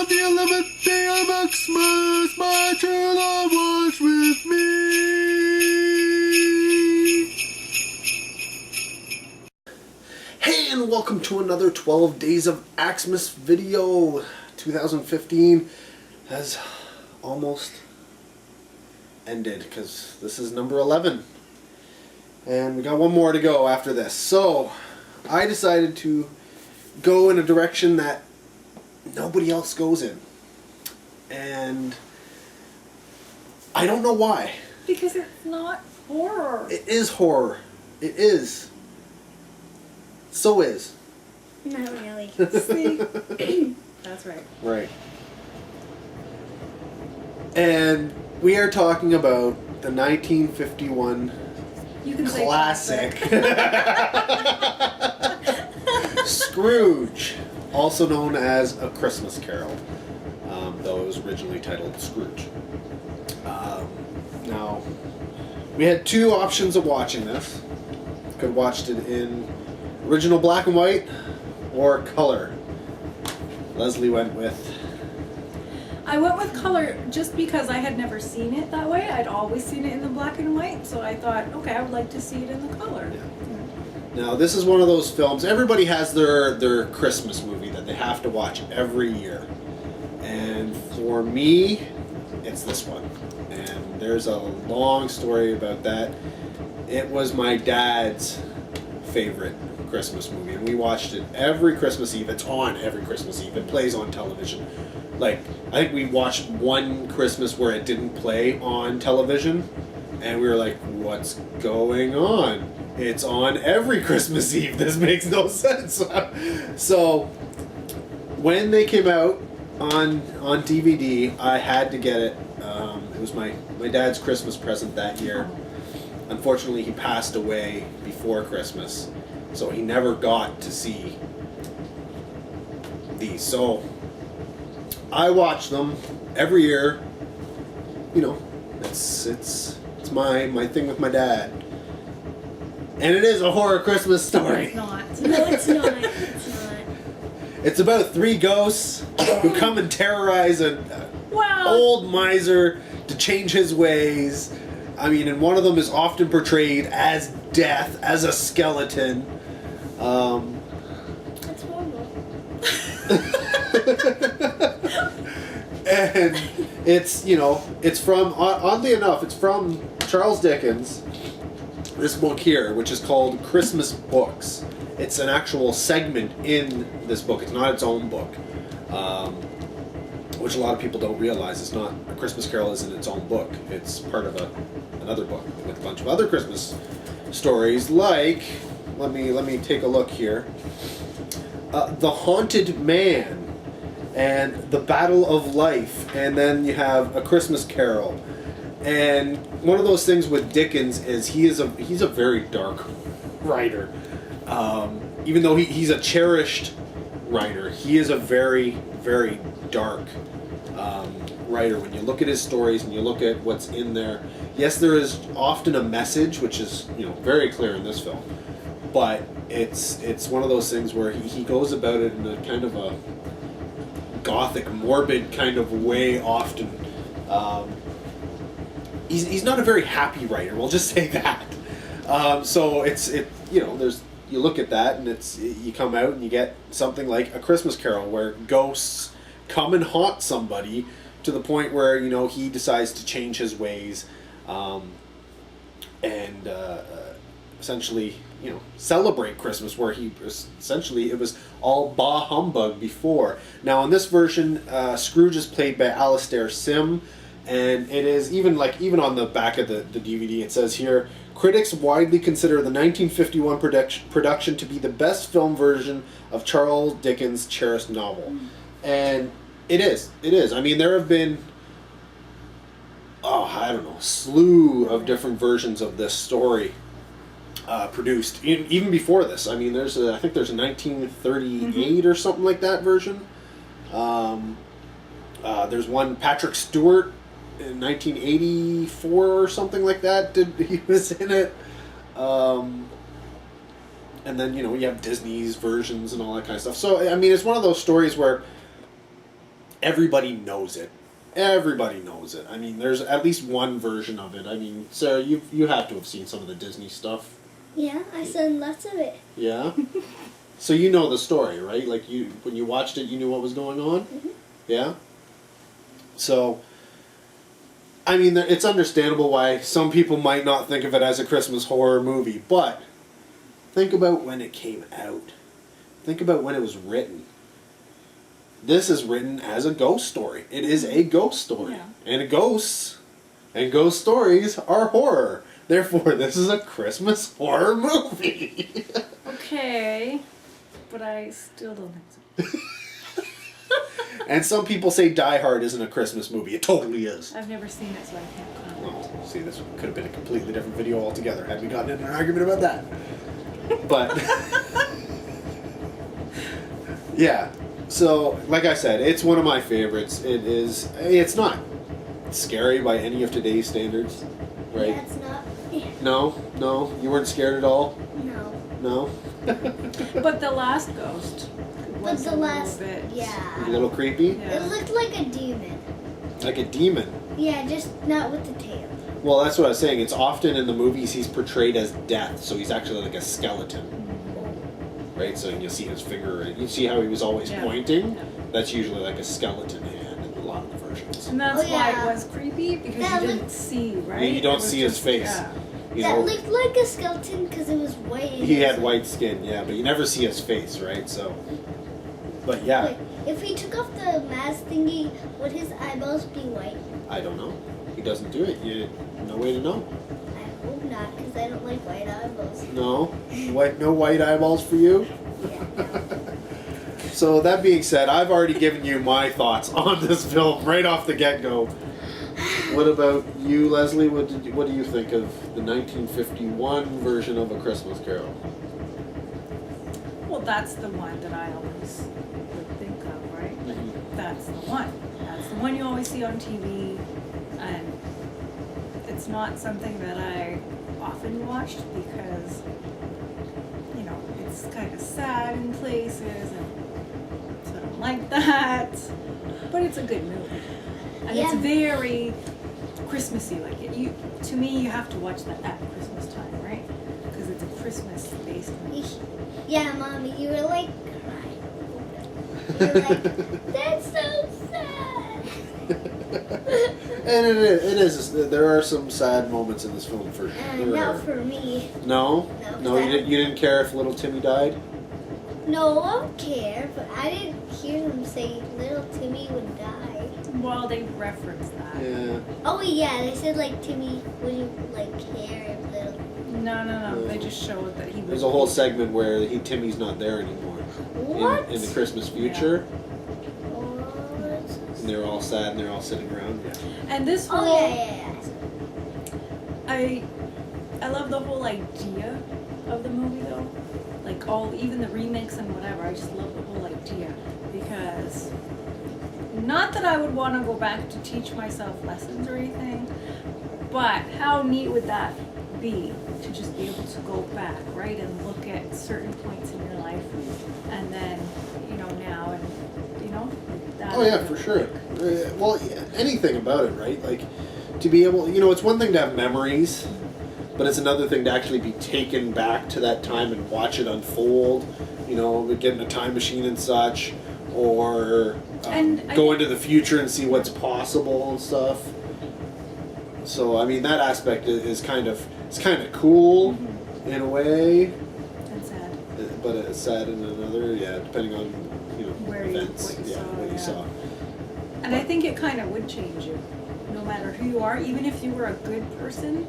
On the 11th day of Axemas, my true love was with me. Hey, and welcome to another 12 Days of Axemas video. 2015 has almost ended because this is number 11. And we got one more to go after this. So, I decided to go in a direction that nobody else goes in. And I don't know why. Because it's not horror. It is horror. It is. So is. Not really. See? That's right. Right. And we are talking about the 1951 You can say classic Scrooge, also known as A Christmas Carol, though it was originally titled Scrooge. Now, we had two options of watching this. Could have watched it in original black and white or color. Leslie went with... I went with color just because I had never seen it that way. I'd always seen it in the black and white, so I thought, okay, I would like to see it in the color. Yeah. Now, this is one of those films, everybody has their Christmas movie that they have to watch every year. And for me, it's this one. And there's a long story about that. It was my dad's favorite Christmas movie, and we watched it every Christmas Eve. It's on every Christmas Eve. It plays on television. Like, I think we watched one Christmas where it didn't play on television, and we were like, what's going on? It's on every Christmas Eve. This makes no sense. So, when they came out on DVD, I had to get it. It was my dad's Christmas present that year. Unfortunately, he passed away before Christmas, so he never got to see these. So, I watch them every year. You know, it's my thing with my dad. And it is a horror Christmas story. It's not. No, it's not. It's not. It's about three ghosts who come and terrorize an old miser to change his ways. I mean, and one of them is often portrayed as death, as a skeleton. That's horrible. And it's, you know, it's from, oddly enough, it's from Charles Dickens, this book here, which is called Christmas Books. It's an actual segment in this book. It's not its own book, which a lot of people don't realize. It's not, A Christmas Carol isn't its own book. It's part of another book with a bunch of other Christmas stories, like, let me take a look here. The Haunted Man, and The Battle of Life, and then you have A Christmas Carol. And one of those things with Dickens is he's a very dark writer. Even though he's a cherished writer, he is a very, very dark writer. When you look at his stories and you look at what's in there, yes, there is often a message, which is, you know, very clear in this film, but it's one of those things where he goes about it in a kind of a gothic, morbid kind of way often. He's not a very happy writer, we'll just say that. So you know, you look at that and you come out and you get something like A Christmas Carol, where ghosts come and haunt somebody to the point where, you know, he decides to change his ways, and essentially, you know, celebrate Christmas, where he essentially, it was all bah humbug before. Now in this version, Scrooge is played by Alastair Sim, and it is even on the back of the DVD, it says here, critics widely consider the 1951 production to be the best film version of Charles Dickens' cherished novel. And it is. I mean, there have been, I don't know, a slew of different versions of this story produced, even before this. I mean, I think there's a 1938 or something like that version. There's one Patrick Stewart in 1984 or something like that. He was in it. And then, you know, you have Disney's versions and all that kind of stuff. So, I mean, it's one of those stories where everybody knows it. Everybody knows it. I mean, there's at least one version of it. I mean, Sarah, you have to have seen some of the Disney stuff. Yeah, I seen lots of it. Yeah? So you know the story, right? Like, when you watched it, you knew what was going on? Mm-hmm. Yeah? So, I mean, it's understandable why some people might not think of it as a Christmas horror movie, but think about when it came out. Think about when it was written. This is written as a ghost story. It is a ghost story. Yeah. And ghosts and ghost stories are horror. Therefore, this is a Christmas horror movie. Okay, but I still don't think so. And some people say Die Hard isn't a Christmas movie. It totally is. I've never seen it, so I can't comment. Well, see, this could have been a completely different video altogether had we gotten in an argument about that. But, yeah. So, like I said, it's one of my favorites. It's not scary by any of today's standards, right? Yeah, it's not. Yeah. No, you weren't scared at all? No. But the last ghost But was the a last, little bit. A yeah. little creepy? Yeah. It looked like a demon. Like a demon. Yeah, just not with the tail. Well, that's what I was saying. It's often in the movies he's portrayed as death, so he's actually like a skeleton. Right? So you'll see his finger, and you see how he was always Yeah. pointing? Yeah. That's usually like a skeleton hand in a lot of the versions. And that's Oh, yeah. why it was creepy, because That you didn't looked- see, right? You don't It was see his just- face. Yeah. You That know, looked like a skeleton because it was white. And he it had was white skin, yeah, but you never see his face, right? So, but yeah, Like, if he took off the mask thingy, would his eyeballs be white? I don't know. He doesn't do it. No way to know. I hope not, because I don't like white eyeballs. No, no white eyeballs for you. Yeah. So that being said, I've already given you my thoughts on this film right off the get-go. What about you, Leslie? What do you think of the 1951 version of A Christmas Carol? Well, that's the one that I always would think of, right? That's the one. That's the one you always see on TV, and it's not something that I often watched because, you know, it's kind of sad in places, and so I don't like that. But it's a good movie, and it's Yeah. very Christmassy. Like to me, you have to watch that at Christmas time, right? Because it's a Christmas-based movie. Yeah, Mommy, you were like crying. You were like, that's so sad. And it is. There are some sad moments in this film for sure. Not for me. No, No, you didn't care if little Timmy died. No, I don't care, but I didn't hear them say little Timmy would die. Well, they reference that. Yeah. Oh yeah, they said like Timmy wouldn't like care if little. No. They just showed that he was. There's a whole segment where Timmy's not there anymore. What? In the Christmas future, What? and they're all sad and they're all sitting around. Yeah. And this whole. Oh yeah. I love the whole idea of the movie though. Like even the remakes and whatever. I just love the whole idea because. Not that I would want to go back to teach myself lessons or anything, but how neat would that be to just be able to go back, right, and look at certain points in your life, and then, now, and, that. Oh yeah, for sure. Well, yeah, anything about it, right? Like, to be able, it's one thing to have memories, but it's another thing to actually be taken back to that time and watch it unfold. Get in a time machine and such, or go into the future and see what's possible and stuff. So I mean, that aspect is kind of cool in a way, And sad. but it's sad in another. Yeah, depending on Where events. what you saw, what you yeah. saw. And I think it kind of would change you, no matter who you are, even if you were a good person.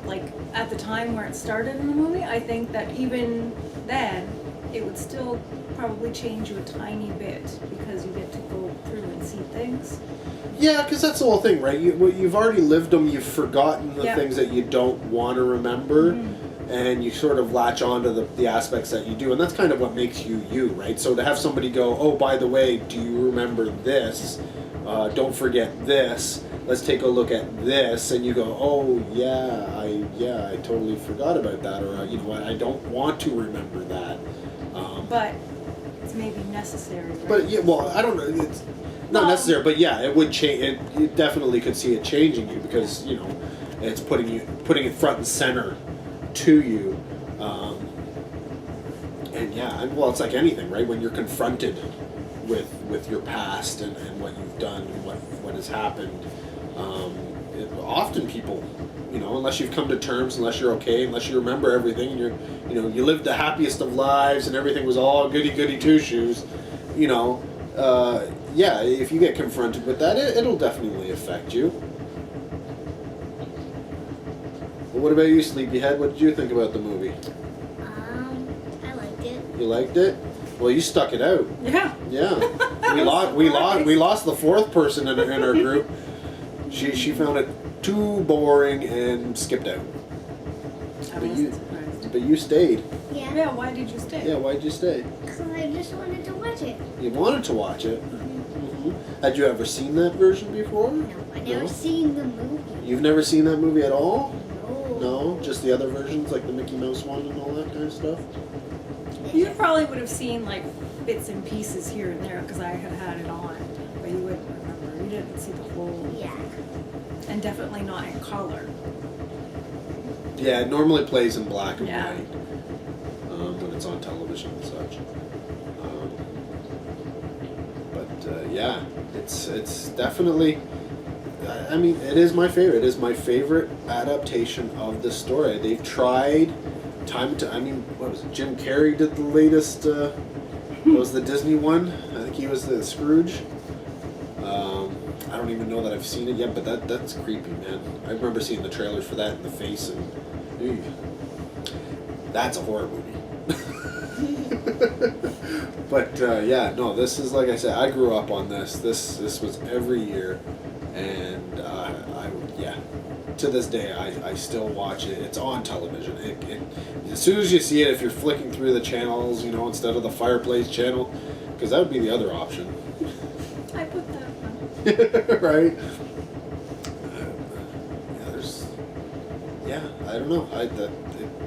Like at the time where it started in the movie, I think that even then, it would still probably change you a tiny bit because you get to go through and see things. Yeah, because that's the whole thing, right? You've already lived them. You've forgotten the Yeah. things that you don't want to remember, Mm-hmm. and you sort of latch on to the aspects that you do, and that's kind of what makes you you, right? So to have somebody go, oh, by the way, do you remember this? Don't forget this. Let's take a look at this, and you go, oh I totally forgot about that, or I don't want to remember that. But it's maybe necessary, right? But yeah, well, I don't know. Not Well- necessarily, but yeah, it would change. You definitely could see it changing you because it's putting it front and center to you. And yeah, well, it's like anything, right? When you're confronted with your past and what you've done and what has happened, often people, unless you've come to terms, unless you're okay, unless you remember everything, and you lived the happiest of lives and everything was all goody two shoes, yeah, if you get confronted with that, it'll definitely affect you. But what about you, Sleepyhead? What did you think about the movie? I liked it. You liked it? Well, you stuck it out. Yeah. Yeah, we lost the fourth person in our group. She found it too boring and skipped out. I wasn't surprised. But you stayed. Yeah. Yeah, why did you stay? Yeah, why'd you stay? Because I just wanted to watch it. You wanted to watch it. Mm-hmm. Had you ever seen that version before? No, I never seen the movie. You've never seen that movie at all? No. No, just the other versions, like the Mickey Mouse one and all that kind of stuff. You probably would have seen like bits and pieces here and there because I had it on, but you wouldn't remember. You didn't see the whole. Yeah. And definitely not in color. Yeah, it normally plays in black and Yeah. white when it's on television and such. Yeah, it's definitely. I mean, it is my favorite. It is my favorite adaptation of the story. They've tried time to. I mean, what was it? Jim Carrey did the latest. What was the Disney one? I think he was the Scrooge. I don't even know that I've seen it yet, but that's creepy, man. I remember seeing the trailers for that in the face, and ew, that's a horror movie. But yeah, no, this is like I said. I grew up on this. This was every year, and to this day I still watch it. It's on television. As soon as you see it, if you're flicking through the channels, instead of the Fireplace channel, because that would be the other option. I put that one. Right? I don't know.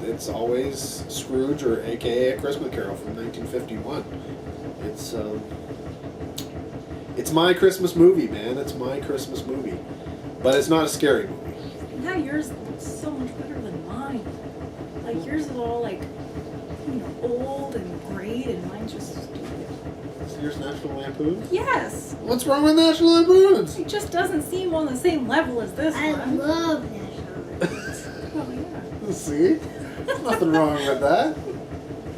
It's always Scrooge or AKA A Christmas Carol from 1951. It's my Christmas movie, man. It's my Christmas movie. But it's not a scary movie. Yeah, yours is so much better than mine. Like yours is all like, old and great, and mine's just stupid. Is yours National Lampoon? Yes. What's wrong with National Lampoons? It just doesn't seem on the same level as this I one. love National Lampoons. Oh yeah. See? There's nothing wrong with that. I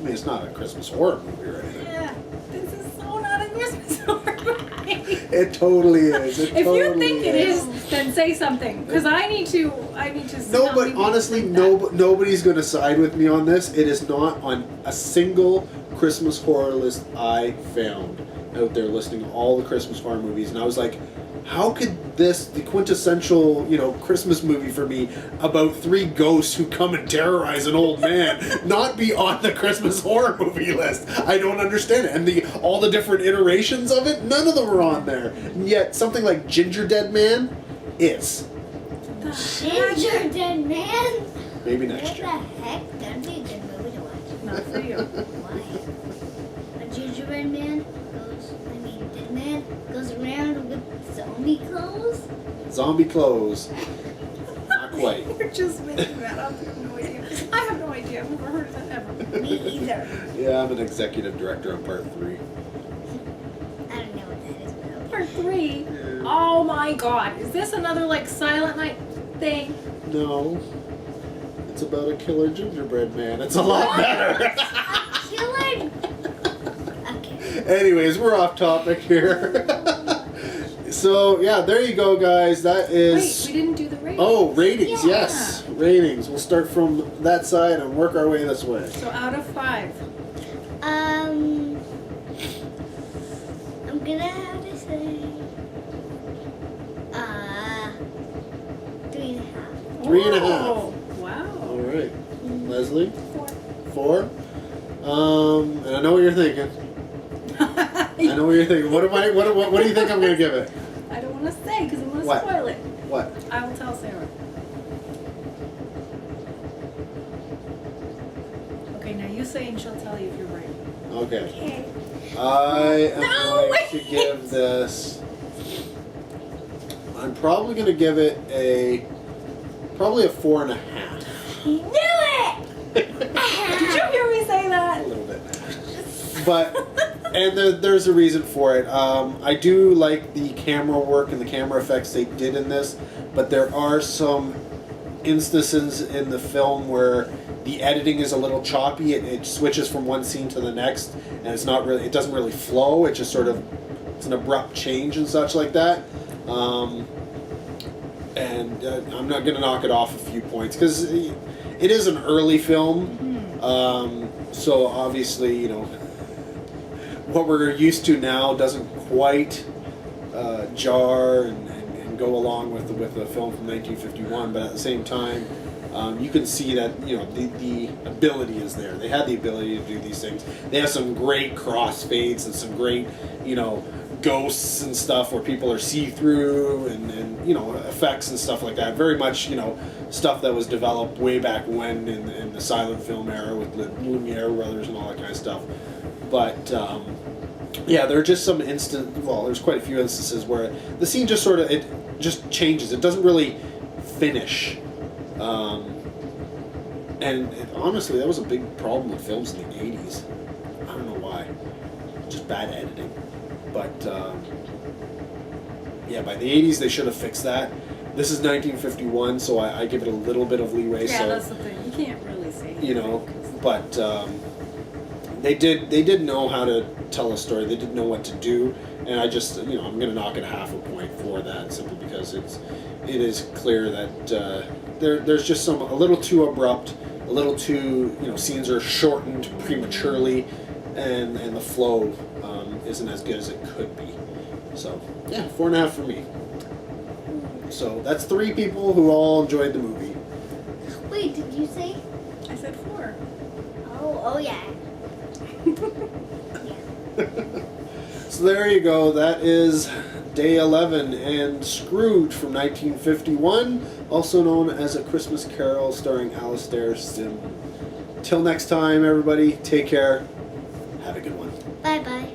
mean, it's not a Christmas horror movie or anything. Yeah. This is so not a Christmas horror movie. It totally is. If you think it is, then say something. Because I need to sit No, down but and honestly, think that. nobody's going to side with me on this. It is not on a single Christmas horror list I found out there listing all the Christmas horror movies. And I was like, how could this, the quintessential, Christmas movie for me, about 3 ghosts who come and terrorize an old man, not be on the Christmas horror movie list? I don't understand it. And all the different iterations of it, none of them are on there. And yet, something like Ginger Dead Man is. The Ginger Dead Man? Maybe next year. What the heck? That'd be a good movie to watch. Not for you. Why? A gingerbread man dead man goes around with zombie clothes? Zombie clothes. Not quite. You're just making that up. You have no idea. I have no idea. I've never heard of that ever. Me either. Yeah, I'm an executive director on part 3. I don't know what that is about. Part 3. Yeah. Oh my God! Is this another like Silent Night thing? No. It's about a killer gingerbread man. It's a lot better. Killer. Okay. Anyways, we're off topic here. So, yeah, there you go, guys. That is... Wait, we didn't do the ratings. Oh, ratings, Yeah. yes. Ratings. We'll start from that side and work our way this way. So out of 5. I'm gonna have to say 3.5. 3.5. Oh, wow. All right. Leslie? 4. 4. And I know what you're thinking. I know what you're thinking. What do you think I'm going to give it? I don't want to say because I'm going to What? spoil it. What? I will tell Sarah. Okay, now you say and she'll tell you if you're right. Okay. Okay. I am No, going wait. to give this I'm probably going to give it probably a 4.5. Knew it! Did you hear me say A that? little bit. But, and there's a reason for it. I do like the camera work and the camera effects they did in this, but there are some instances in the film where the editing is a little choppy. It switches from one scene to the next, and it doesn't really flow. It just sort of, it's an abrupt change and such like that. And I'm not going to knock it off a few points because it is an early film. So obviously, you know, what we're used to now doesn't quite jar and go along with the film from 1951. But at the same time, you can see that, you know, the ability is there. They had the ability to do these things. They have some great crossfades and some great, you know, ghosts and stuff where people are see-through and you know, effects and stuff like that. Very much, you know, stuff that was developed way back when in the silent film era with the Lumiere brothers and all that kind of stuff. But yeah, there are just some there's quite a few instances where the scene just sort of, it just changes. It doesn't really finish. Honestly, that was a big problem with films in the 80s. I don't know why. Just bad editing. But yeah, by the 80s they should have fixed that. This is 1951, so I give it a little bit of leeway. Yeah, so, that's the thing. You can't really say. You know, but they did know how to tell a story. They did know what to do, and I just, you know, I'm going to knock it half a point for that, simply because it is clear that there's just a little too abrupt, a little too, you know, scenes are shortened prematurely, and the flow isn't as good as it could be. So yeah, 4.5 for me. So that's 3 people who all enjoyed the movie. Wait, did you say? I said 4. Oh yeah. So there you go. That is Day 11 and Scrooge from 1951, also known as A Christmas Carol, starring Alastair Sim. Till next time, everybody, take care. Have a good one. Bye bye.